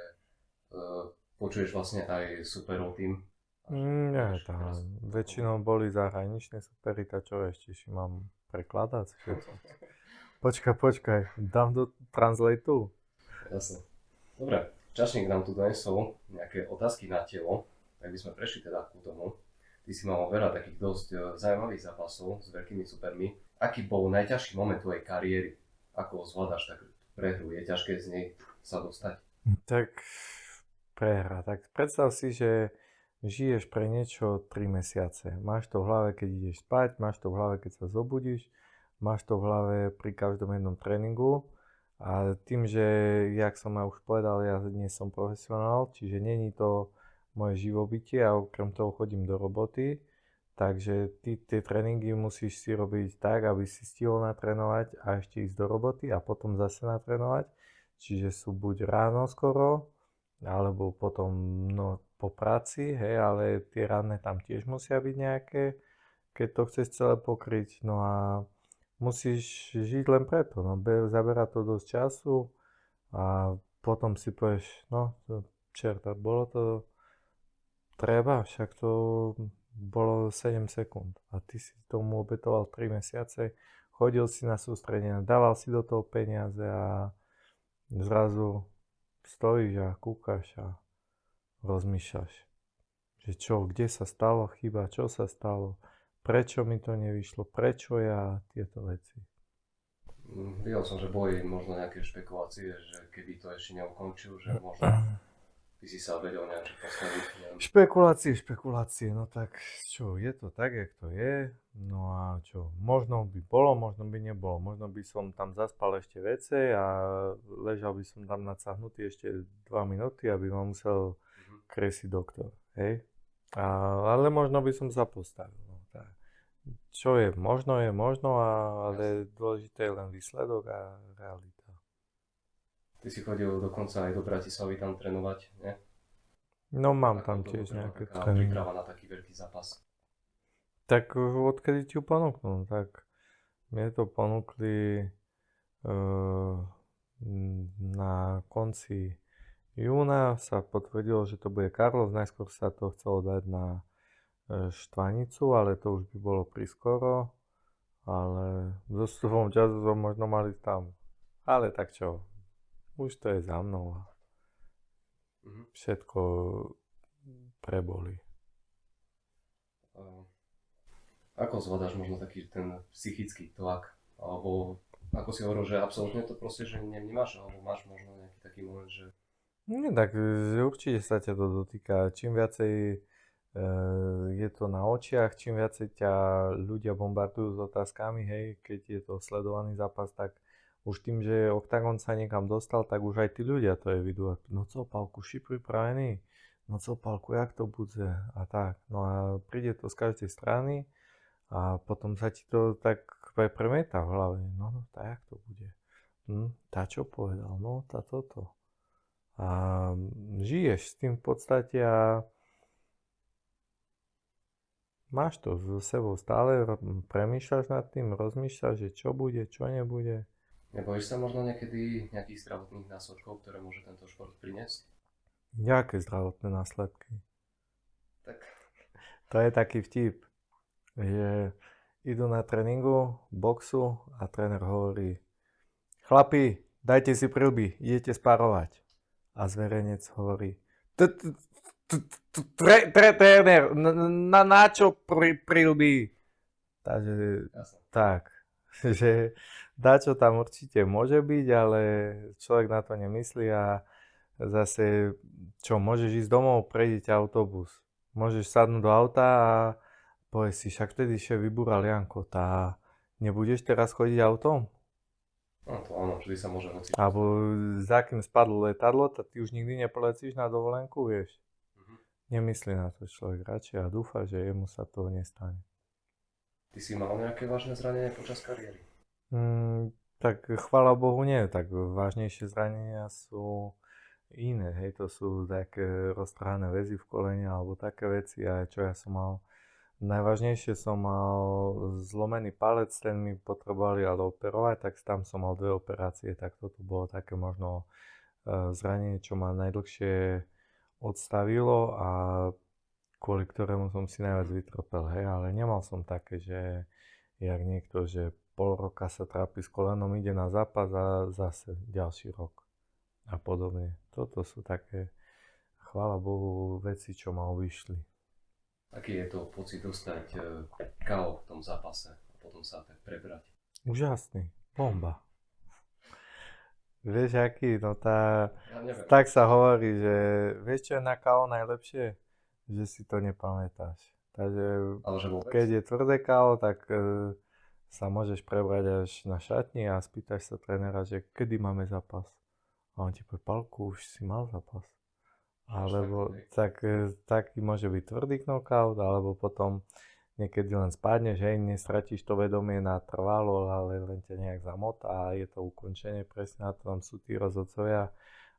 počuješ vlastne aj superov tým? Nie, tam väčšinou boli zahraniční superi, čo ešte si mám prekladať všetko. Počkaj, dám do translate. Jasne. Dobre, čašník nám tu donesol nejaké otázky na telo, tak by sme prešli teda ku tomu. Ty si mal veľa takých dosť zaujímavých zápasov s veľkými supermi. Aký bol najťažší moment tvojej kariéry? Ako zvládaš takú prehru? Je ťažké z nej sa dostať? Tak prehra. Tak predstav si, že žiješ pre niečo 3 mesiace. Máš to v hlave, keď ideš spať, máš to v hlave, keď sa zobudíš, máš to v hlave pri každom jednom tréningu. A tým, že, jak som už povedal, ja nie som profesionál, čiže není to moje živobytie a okrem toho chodím do roboty, takže ty tie tréningy musíš si robiť tak, aby si stihol natrénovať a ešte ísť do roboty a potom zase natrénovať. Čiže sú buď ráno skoro, alebo potom no, po práci, hej, ale tie ranné tam tiež musia byť nejaké, keď to chceš celé pokryť. No a musíš žiť len preto, no zaberá to dosť času a potom si povieš, no čerta, bolo to treba, však to bolo 7 sekúnd a ty si tomu obetoval 3 mesiace, chodil si na sústredenie, dával si do toho peniaze a zrazu stojíš a kúkaš a rozmýšľaš, že čo, kde sa stalo chyba, čo sa stalo, prečo mi to nevyšlo, prečo ja tieto veci. Videl som, že boli možno nejaké špekulácie, že keby to ešte neukončil, že možno by si sa vedel nejak postaviť. Špekulácie, no tak čo, je to tak, jak to je, no a čo, možno by bolo, možno by nebolo, možno by som tam zaspal ešte vece a ležal by som tam nacahnutý ešte 2 minúty, aby ma musel kresliť doktor, hej, ale možno by som sa postavil, no tak. Čo je možno, ale dôležité je len výsledok a realita. Ty si chodil dokonca aj do Bratislavy tam trénovať, nie? No mám Ako tam to tiež vyzerá nejaké taká tréningy. príprava na taký veľký zápas? Tak odkedy ti ju ponúknú, tak mne to ponúkli na konci júna, sa potvrdilo, že to bude Carlos, najskôr sa to chcelo dať na Štvanicu, ale to už by bolo priskoro, ale so stupom času som možno mali tam, ale tak čo, už to je za mnou a všetko preboli. Ako zvládaš možno taký ten psychický tlak? Alebo ako si hovoril, že absolútne to proste, že nevnímaš? Alebo máš možno nejaký taký moment, že... Nie, tak že určite sa ťa to dotýka. Čím viacej je to na očiach, čím viacej ťa ľudia bombardujú s otázkami, hej, keď je to sledovaný zápas, tak už tým, že Octagon sa niekam dostal, tak už aj tí ľudia to evidujú. No co, Pálku, ši pripravený? No co, Pálku, jak to bude? A tak. No a príde to z každej strany a potom sa ti to tak premieta v hlave. No, tak jak to bude? Tá čo povedal? No, tá toto. A žiješ s tým v podstate a máš to so sebou stále, premýšľaš nad tým, rozmýšľaš, že čo bude, čo nebude. Nebojíš sa možno niekedy nejakých zdravotných následkov, ktoré môže tento šport priniesť? Jaké zdravotné následky? Tak. To je taký vtip, že idú na tréningu boxu a tréner hovorí: chlapi, dajte si prilby, idete spárovať. A zverejnec hovorí: tréner, na čo prilby? Takže tak, že dačo tam určite môže byť, ale človek na to nemyslí a zase, čo, môžeš ísť domov, prejde ťa autobus. Môžeš sadnúť do auta a povieš si, však vtedy šéf vybúral Janko, tá nebudeš teraz chodiť autom? No to áno, vždy sa môže hociť. Alebo za kým spadlo letadlo, tak ty už nikdy nepoletíš na dovolenku, vieš. Nemyslí na to človek radšej a dúfa, že jemu sa to nestane. Ty si mal nejaké vážne zranenie počas kariéry? Tak chvála Bohu nie, tak vážnejšie zranenia sú iné, hej, to sú také roztrhané väzy v kolene alebo také veci, a čo ja som mal, najvážnejšie som mal zlomený palec, ten mi potrebovali ale operovať, tak tam som mal 2 operácie, tak toto bolo také možno zranenie, čo ma najdlhšie odstavilo a kvôli ktorému som si najviac vytrpel, hej, ale nemal som také, že Jak niekto, že pol roka sa trápi s kolenom, ide na zápas a zase ďalší rok a podobne. Toto sú také, chvála Bohu, veci, čo ma obišli. Aký je to pocit dostať KO v tom zápase a potom sa tak prebrať? Úžasný, bomba. Vieš aký, no Ja neviem. tak sa hovorí, že vieš čo je na KO najlepšie? Že si to nepamätáš. Takže Ale že vôbec? keď je tvrdé KO, tak sa môžeš prebrať až na šatni a spýtaš sa trénera, že kedy máme zápas. A on ti povie, Palku, už si mal zápas. Alebo taký môže byť tvrdý knockout, alebo potom niekedy len spadneš, hej, nestratíš to vedomie na trvalo, ale len ťa nejak zamotá a je to ukončenie, presne na tom sú tí rozhodcovia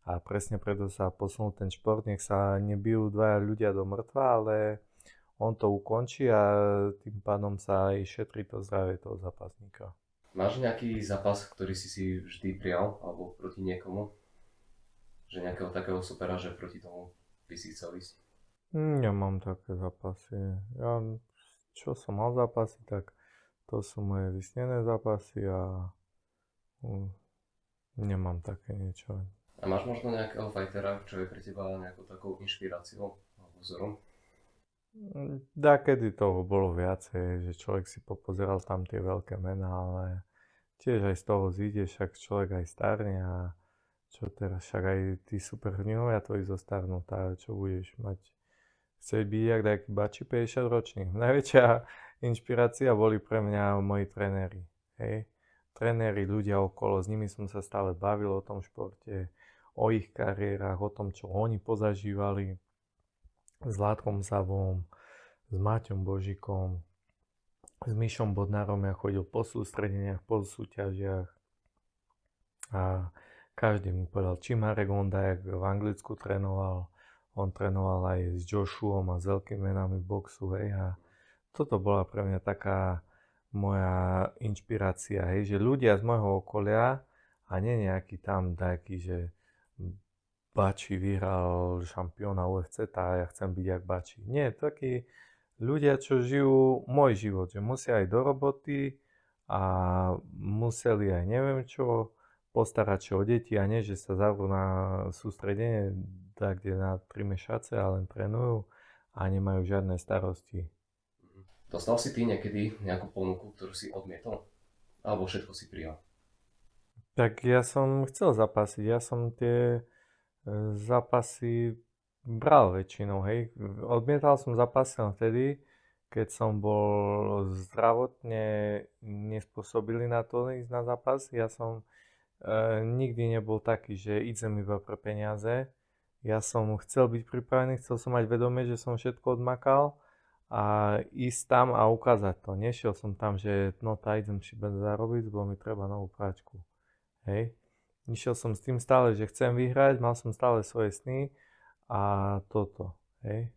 a presne preto sa posunul ten šport, nech sa nebijú dvaja ľudia do mŕtva, ale on to ukončí a tým pádom sa aj šetrí to zdravie toho zápasníka. Máš nejaký zápas, ktorý si vždy prijal, alebo proti niekomu? Že nejakého takého supera, že proti tomu by si chcel ísť? Nemám také zápasy. Ja, čo som mal zápasy, tak to sú moje vysnené zápasy a nemám také niečo. A máš možno nejakého fightera, čo je pre teba nejakou takou inšpiráciou alebo vzorom? Dakedy toho bolo viacej, že človek si popozeral tam tie veľké mená, ale tiež aj z toho zíde, však človek aj starne a čo teraz, však aj tí superhrdinovia tvoji zostarnú, tá, čo budeš mať, chceš byť jak taký bači 50 ročný. Najväčšia inšpirácia boli pre mňa moji tréneri, hej. Tréneri, ľudia okolo, s nimi som sa stále bavil o tom športe, o ich kariérach, o tom, čo oni pozažívali. S Látkom Savom, s Maťom Božikom, s Mišom Bodnárom ja chodil po sústredeniach, po súťažiach a každý mi povedal, či Marek Honda, jak v Anglicku trénoval, on trénoval aj s Joshuom a s veľkými menami boxu, hej, a toto bola pre mňa taká moja inšpirácia, hej, že ľudia z môjho okolia a nie nejaký tam taký, že Bači vyhral šampióna UFC, tá ja chcem byť jak Bači. Nie, takí ľudia, čo žijú môj život, že musia aj do roboty a museli aj neviem čo, postarať sa o deti a nie, že sa zavrú na sústredenie, tak kde na 3 mešace a len trénujú a nemajú žiadne starosti. Dostal si ty niekedy nejakú ponuku, ktorú si odmietol? Alebo všetko si prijal? Tak ja som chcel zapasiť, ja som tie zápasy bral väčšinou, hej. Odmietal som zápasy len vtedy, keď som bol zdravotne nespôsobilý na to ísť na zápas. Ja som nikdy nebol taký, že idem iba pre peniaze. Ja som chcel byť pripravený, chcel som mať vedomie, že som všetko odmakal a ísť tam a ukázať to. Nešiel som tam, že no tá idem si bez zarobiť, bo mi treba novú práčku. Hej. Išiel som s tým stále, že chcem vyhrať, mal som stále svoje sny a toto. Hej.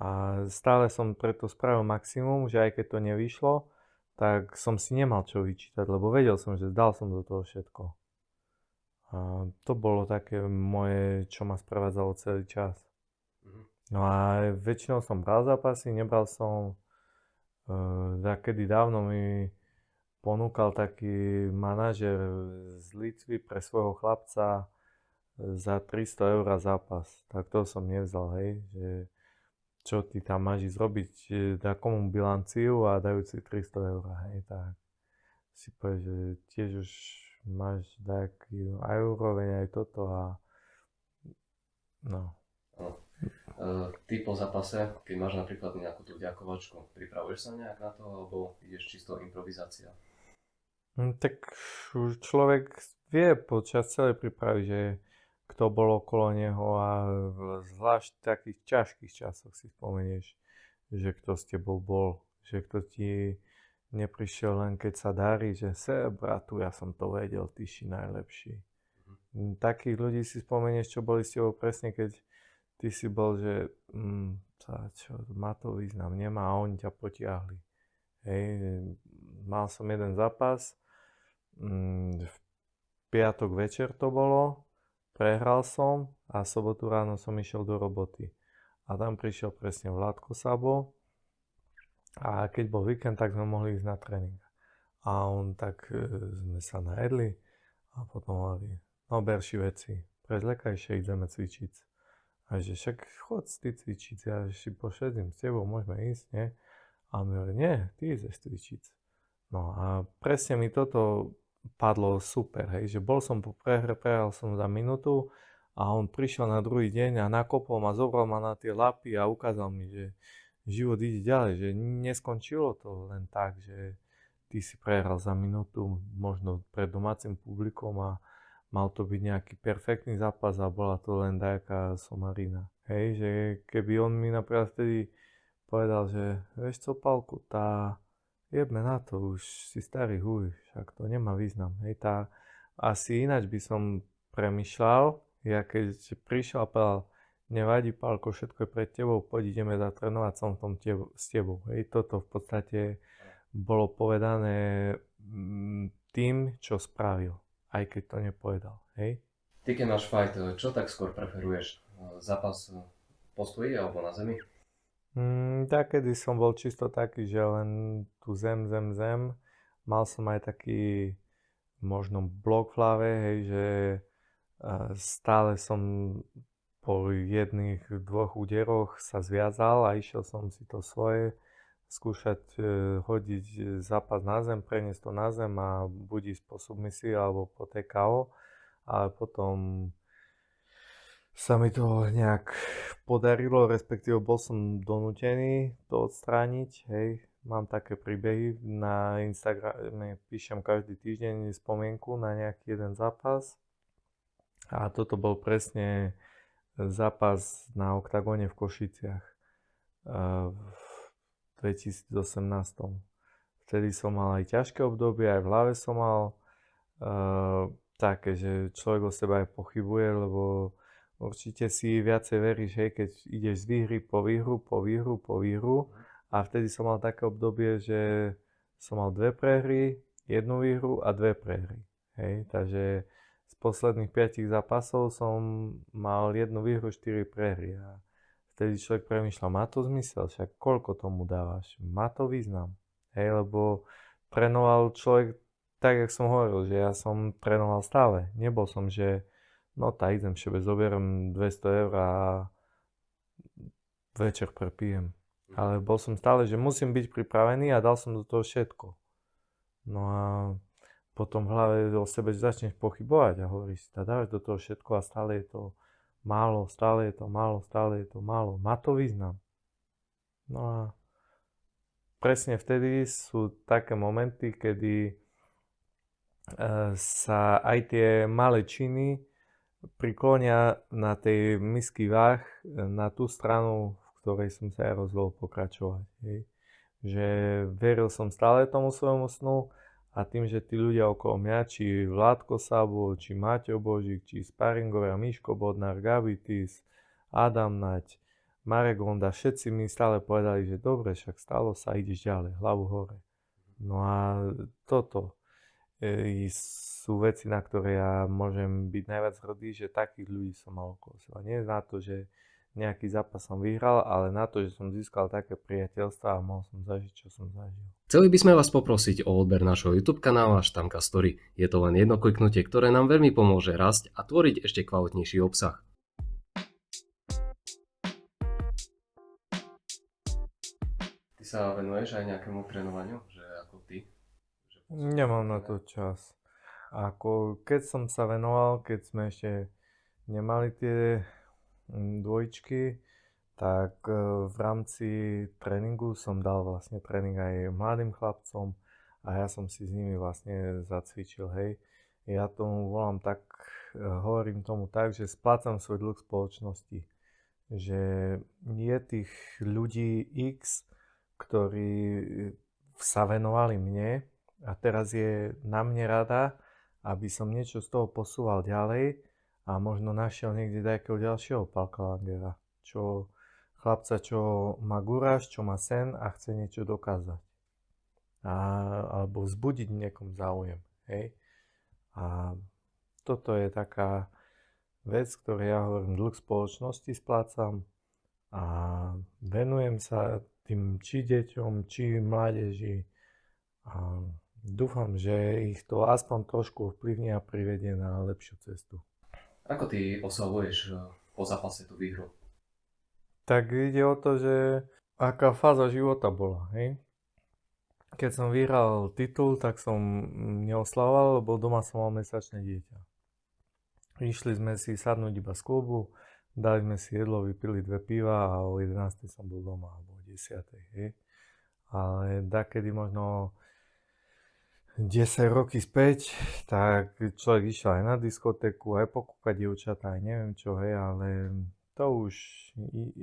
A stále som preto spravil maximum, že aj keď to nevyšlo, tak som si nemal čo vyčítať, lebo vedel som, že zdal som do toho všetko. A to bolo také moje, čo ma sprevádzalo celý čas. No a väčšinou som bral zápasy, nebral som, kedy dávno mi ponúkal taký manažer z Litvy pre svojho chlapca za 300 eur zápas. Tak to som nevzal, hej, že čo ty tam máš ísť robiť, dá komu bilanciu a dajú si 300 eur, hej, tak si povie, že tiež už máš taký aj úroveň, aj toto a no. Ty po zápase, keď máš napríklad nejakú tú ďakovačku, pripravuješ sa nejak na to, alebo ideš čisto improvizácia? Tak už človek vie počas celej prípravy, že kto bol okolo neho a zvlášť v takých ťažkých časoch si spomenieš, že kto s tebou bol, že kto ti neprišiel len keď sa darí, že bratu, ja som to vedel, ty si najlepší. Takých ľudí si spomenieš, čo boli s tebou presne, keď ty si bol, že čo, má to význam, nemá a oni ťa potiahli. Hej, mal som jeden zápas, v piatok večer to bolo, prehral som a sobotu ráno som išiel do roboty. A tam prišiel presne Vládko Sabo A keď bol víkend, tak sme mohli ísť na tréning. A on tak sme sa najedli a potom hovorí, no berši veci, prezlekajšie ideme cvičiť. A že však chod ty cvičiť, ja si pošedím s tebou, môžeme ísť, nie? A on mi hovorí, nie, ty ideš cvičiť. No a presne mi toto padlo super, hej, že bol som po prehre, prehral som za minútu a on prišiel na druhý deň a nakopol ma, zobral ma na tie lapy a ukázal mi, že život ide ďalej, že neskončilo to len tak, že ty si prehral za minútu, možno pred domácim publikom a mal to byť nejaký perfektný zápas a bola to len dajaká somarina. Hej, že keby on mi napríklad vtedy povedal, že vieš co, Pálku, jebme na to, už si starý huj, však to nemá význam. Hej, asi ináč by som premyšľal, ja keď prišiel a povedal, nevadí, Pálko, všetko je pred tebou, poď ideme zatrénovať, som v tom s tebou. Hej, toto v podstate bolo povedané tým, čo spravil, aj keď to nepovedal. Hej. Ty keď máš fight, čo tak skôr preferuješ? Zápas postojí alebo na zemi? Takedy som bol čisto taký, že len tu zem. Mal som aj taký možno blok v hlave, hej, že stále som po jedných, dvoch úderoch sa zviazal a išiel som si to svoje, skúšať hodiť zápas na zem, preniesť to na zem a buď ísť po submisii alebo po TKO, ale potom sa mi to nejak podarilo, respektíve bol som donútený to odstrániť, hej. Mám také príbehy, na Instagrame píšem každý týždeň spomienku na nejaký jeden zápas a toto bol presne zápas na Oktagóne v Košiciach v 2018. Vtedy som mal aj ťažké obdobie, aj v hlave som mal také, že človek o seba aj pochybuje, lebo určite si viacej veríš, hej, keď ideš z výhry po výhru a vtedy som mal také obdobie, že som mal 2 prehry, 1 výhru a 2 prehry, hej, takže z posledných 5 zápasov som mal 1 výhru, 4 prehry a vtedy človek premýšľa, má to zmysel, však koľko tomu dávaš, má to význam, hej, lebo trénoval človek tak, jak som hovoril, že ja som trénoval stále, nebol som, že no tak idem šebe, zoberiem 200 eur a večer prepijem. Ale bol som stále, že musím byť pripravený a dal som do toho všetko. No a potom v hlave o sebe začneš pochybovať a hovoríš si, dávaš do toho všetko a stále je to málo, stále je to málo. Má to význam. No a presne vtedy sú také momenty, kedy sa aj tie malé činy priklonia na tej misky váh na tú stranu, v ktorej som sa aj rozhodol pokračovať. Hej. Že veril som stále tomu svojmu snu a tým, že tí ľudia okolo mňa, či Vládko Sabo, či Maťo Božík, či sparingovia Miško Bodnár, Gabitis, Adam Nať, Marek Honda, všetci mi stále povedali, že dobre, však stalo sa, ideš ďalej, hlavu hore. No a toto sú veci, na ktoré ja môžem byť najviac hrdý, že takých ľudí som mal okolo seba. Nie na to, že nejaký zápas som vyhral, ale na to, že som získal také priateľstva a mohol som zažiť, čo som zažil. Chceli by sme vás poprosiť o odber našho YouTube kanála Štamka Story. Je to len jedno kliknutie, ktoré nám veľmi pomôže rásť a tvoriť ešte kvalitnejší obsah. Ty sa venuješ aj nejakému trénovaniu, že ako ty? Nemám na to čas. Keď som sa venoval, keď sme ešte nemali tie dvojičky, tak v rámci tréningu som dal vlastne tréning aj mladým chlapcom a ja som si s nimi vlastne zacvičil, hej. Ja tomu volám tak, hovorím tomu tak, že splácam svoj dlh spoločnosti. Že je tých ľudí X, ktorí sa venovali mne a teraz je na mne rada, aby som niečo z toho posúval ďalej a možno našiel niekde nejakého ďalšieho Pálka Langera, chlapca, čo má guráž, čo má sen a chce niečo dokázať. Alebo vzbudiť niekom záujem. Hej? A toto je taká vec, ktorú ja hovorím, dlh spoločnosti splácam a venujem sa tým či deťom, či mládeži a dúfam, že ich to aspoň trošku ovplyvní a privedie na lepšiu cestu. Ako ty oslavuješ po zápase tú výhru? Tak ide o to, že aká fáza života bola, hej? Keď som vyhral titul, tak som neoslavoval, lebo doma som mal mesačné dieťa. Išli sme si sadnúť iba z klubu, dali sme si jedlo, vypili 2 piva a o 11. som bol doma, alebo o 10. Hej. Ale dakedy možno 10 roky späť, tak človek išiel aj na diskotéku, aj pokúkať dievčatá, aj neviem čo, hej, ale to už,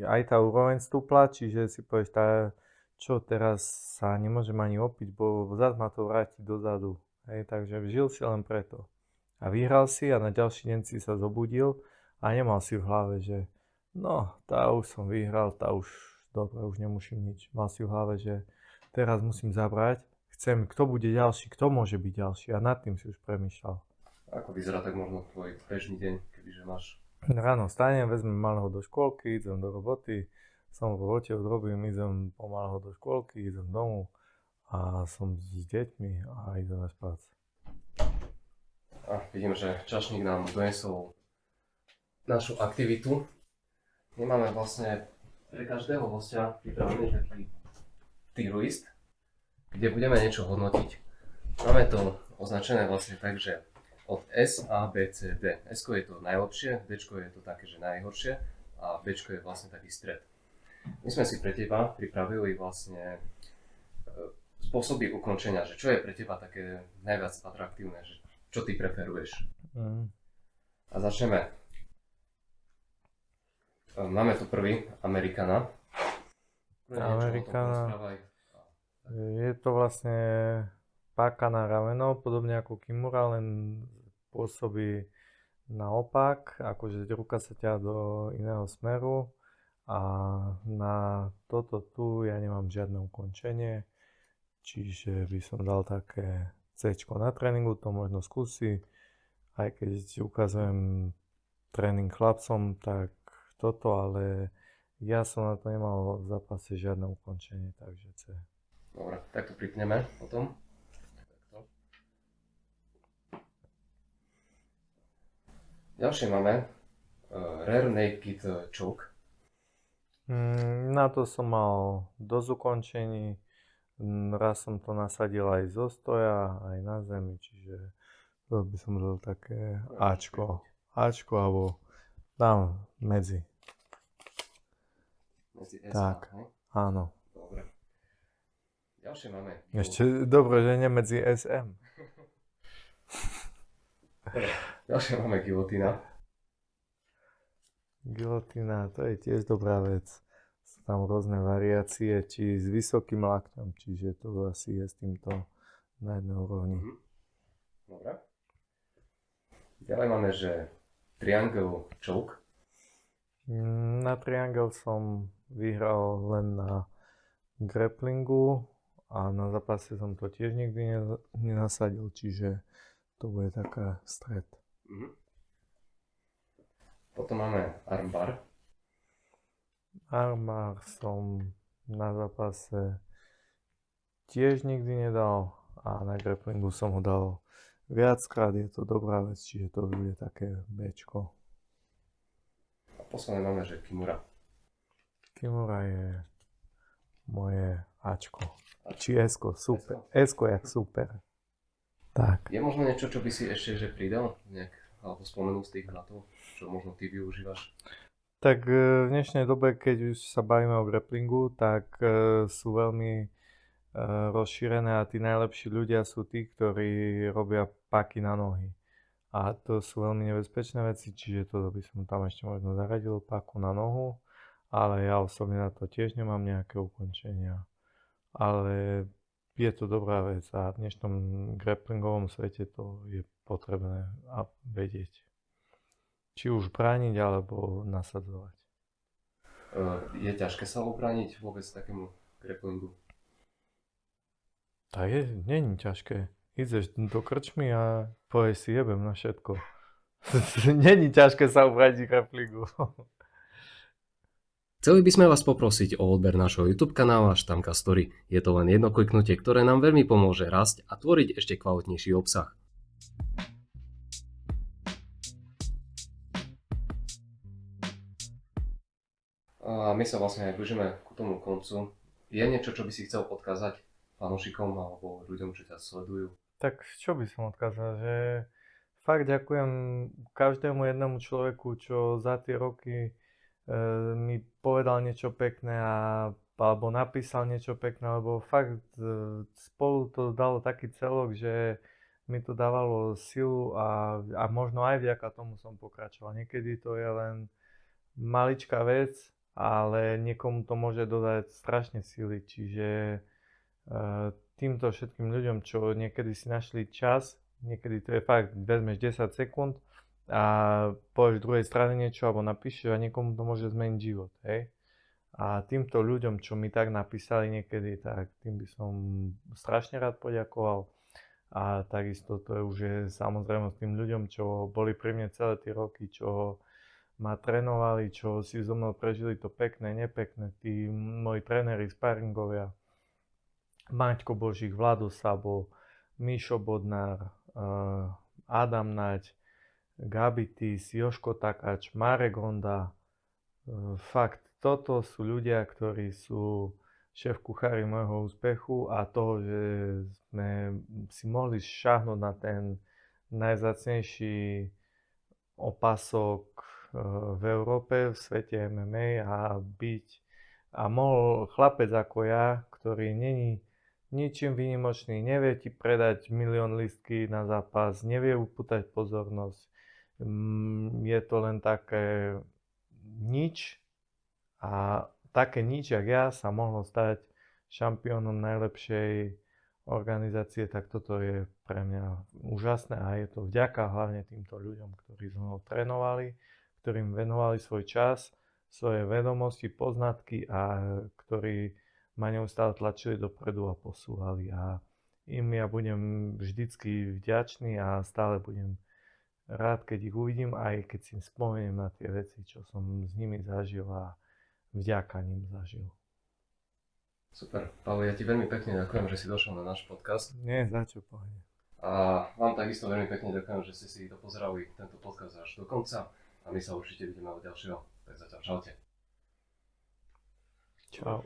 aj tá úroveň stúpla, čiže si povieš, čo teraz sa nemôžem ani opiť, bo zás ma to vráti dozadu, hej, takže žil si len preto. A vyhral si a na ďalší deň si sa zobudil a nemal si v hlave, že no, už som vyhral, dobre, už nemusím nič. Mal si v hlave, že teraz musím zabrať, chcem, kto bude ďalší, kto môže byť ďalší a nad tým si už premýšľal. Ako vyzerá tak možno tvoj bežný deň, kebyže máš? Ráno vstanem, vezmem malého do škôlky, idem do roboty, som v robote, odrobím, idem pomalého do škôlky, idem domov a som s deťmi a ideme spať. A vidím, že čašník nám donesol našu aktivitu. My máme vlastne pre každého hostia pripravený taký tierový, kde budeme niečo hodnotiť. Máme to označené vlastne tak, že od S, A, B, C, D. S je to najlepšie, D je to také, že najhoršie a B je vlastne taký stred. My sme si pre teba pripravili vlastne spôsoby ukončenia, že čo je pre teba také najviac atraktívne, že čo ty preferuješ. A začneme. Máme tu prvý, Americana. Americana. Je to vlastne páka na rameno, podobne ako Kimura, len pôsobí naopak, akože ruka sa ťa do iného smeru a na toto tu ja nemám žiadne ukončenie, čiže by som dal také C-čko na tréningu, to možno skúsi, aj keď ukazujem tréning chlapcom, tak toto, ale ja som na to nemal v zápase žiadne ukončenie, takže C. Dobre, tak to pripneme potom. Ďalšie máme Rear Naked Choke. Na to som mal dosť ukončení. Raz som to nasadil aj zo stoja, aj na zemi, čiže to by som dal také Ačko. Ačko alebo dám medzi. Medzi S tak, A, áno. Dobre. Ďalšie máme. Ešte dobre, že nie medzi SM. Ďalšie máme Guillotine. Guillotine, to je tiež dobrá vec. Sú tam rôzne variácie, či s vysokým lakťom, čiže to asi je s týmto na jednej úrovni. Dobre. Ďalej máme, že Triangle Choke. Na Triangle som vyhral len na grapplingu a na zápase som to tiež nikdy nenasadil, čiže to bude taká stred. Potom máme Armbar. Armbar som na zápase tiež nikdy nedal a na grapplingu som ho dal viackrát, je to dobrá vec, čiže to bude také Bčko. A posledné máme, že Kimura. Kimura je moje Ačko. Či Esko, super. Esko jak super. Tak. Je možno niečo, čo by si ešte že pridal? Alebo spomenul z tých hratov, čo možno ty využívaš? Tak v dnešnej dobe, keď už sa bavíme o grapplingu, tak sú veľmi rozšírené a tí najlepší ľudia sú tí, ktorí robia páky na nohy. A to sú veľmi nebezpečné veci, čiže to by som tam ešte možno zaradil páku na nohu, ale ja osobne na to tiež nemám nejaké ukončenia. Ale je to dobrá vec a v dnešnom grapplingovom svete to je potrebné a vedieť. Či už brániť, alebo nasadzovať. Je ťažké sa ubrániť vôbec takému grapplingu? Tak není ťažké. Ideš do krčmy a povieš si jebem na všetko. Není ťažké sa ubrániť grapplingu. Chceli by sme vás poprosiť o odber nášho YouTube kanála Štamka Story. Je to len jedno kliknutie, ktoré nám veľmi pomôže rásť a tvoriť ešte kvalitnejší obsah. A my sa vlastne aj blížime ku tomu koncu. Je niečo, čo by si chcel odkázať fanúšikom alebo ľuďom, čo ťa sledujú? Tak čo by som odkázal, že fakt ďakujem každému jednému človeku, čo za tie roky mi povedal niečo pekné alebo napísal niečo pekné, lebo fakt spolu to dalo taký celok, že mi to dávalo silu a možno aj vďaka tomu som pokračoval. Niekedy to je len maličká vec, ale niekomu to môže dodať strašne sily, čiže týmto všetkým ľuďom, čo niekedy si našli čas, niekedy to je fakt, vezmeš 10 sekúnd a povieš druhej strane niečo alebo napíšeš a niekomu to môže zmeniť život, hej. A týmto ľuďom, čo mi tak napísali niekedy, tak tým by som strašne rád poďakoval. A takisto to je už samozrejme s tým ľuďom, čo boli pri mne celé tie roky, čo ma trénovali, čo si so mnou prežili to pekné, nepekné, tí moji tréneri, sparingovia, Maťko Božík, Vlado Sabo, Mišo Bodnár, Adam Naď, Gabitis, Joško Takáč, Marek Honda. Fakt, toto sú ľudia, ktorí sú šéf kuchári môjho úspechu a toho, že sme si mohli šáhnuť na ten najvzácnejší opasok v Európe, v svete MMA a mohol chlapec ako ja, ktorý není ničím výnimočný, nevie ti predať 1 000 000 lístky na zápas, nevie upútať pozornosť. Je to len také nič a také nič, jak ja, sa mohlo stať šampiónom najlepšej organizácie, tak toto je pre mňa úžasné a je to vďaka hlavne týmto ľuďom, ktorí so mnou trénovali, ktorým venovali svoj čas, svoje vedomosti, poznatky a ktorí ma neustále tlačili dopredu a posúvali a im ja budem vždycky vďačný a stále budem rád, keď ich uvidím, aj keď si spomeniem na tie veci, čo som s nimi zažil a vďaka nim zažil. Super. Pavel, ja ti veľmi pekne ďakujem, že si došiel na náš podcast. Nie, za čo pohne. A vám takisto veľmi pekne ďakujem, že ste si dopozerali tento podcast až do konca a my sa určite vidíme od ďalšieho. Tak zatiaľ čaute. Čau.